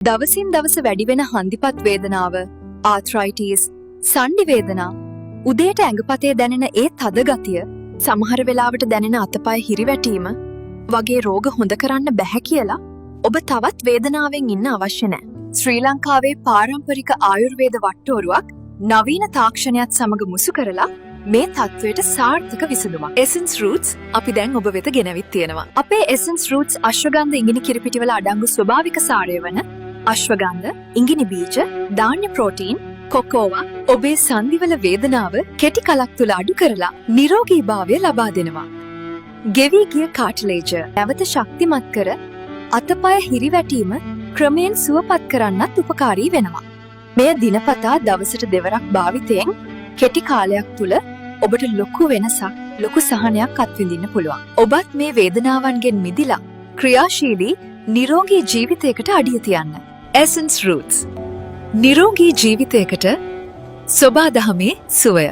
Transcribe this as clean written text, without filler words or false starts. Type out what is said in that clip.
දවසින් දවස වැඩි වෙන හන්දිපත් වේදනාව, ආත්‍රයිටිස්, සන්ධි වේදනා, උදේට ඇඟපතේ දැනෙන ඒ තද ගතිය, සමහර වෙලාවට දැනෙන අතපය හිරිවැටීම වගේ රෝග හොඳ කරන්න බැහැ කියලා ඔබ තවත් වේදනාවෙන් ඉන්න අවශ්‍ය නැහැ. ශ්‍රී ලංකාවේ පාරම්පරික ආයුර්වේද වට්ටෝරුවක් නවීන තාක්ෂණයත් සමග මුසු කරලා මේ තත්වයට සාර්ථක විසඳුමක්. Essence Roots අපි දැන් ඔබ වෙත ගෙනවිත් තියෙනවා. අපේ Essence Roots අශ්වගන්ධ ඉඟිනි කිරිපිටිවල අඩංගු ස්වභාවික සාරය වන අශ්වගන්ධ, ඉඟිනි බීජ, ධාන්‍ය ප්‍රෝටීන්, කොකෝවා ඔබේ සන්ධිවල වේදනාව කෙටි කලක් තුල අඩු කරලා නිරෝගීභාවය ලබා දෙනවා. ගෙවී ගිය කාට්ලේජ් නැවත ශක්තිමත් කර අතපය හිරිවැටීම ක්‍රමයෙන් සුවපත් කරන්නත් උපකාරී වෙනවා. මෙය දිනපතා දවසට දෙවරක් භාවිතයෙන් කෙටි කාලයක් තුල ඔබට ලොකු වෙනසක්, ලොකු සහනයක් අත්විඳින්න පුළුවන්. ඔබත් මේ වේදනාවන්ගෙන් මිදිලා ක්‍රියාශීලී නිරෝගී ජීවිතයකට අඩිය තියන්න. Essence Roots නිරෝගී ජීවිතයකට සොබා දහමේ සුවය.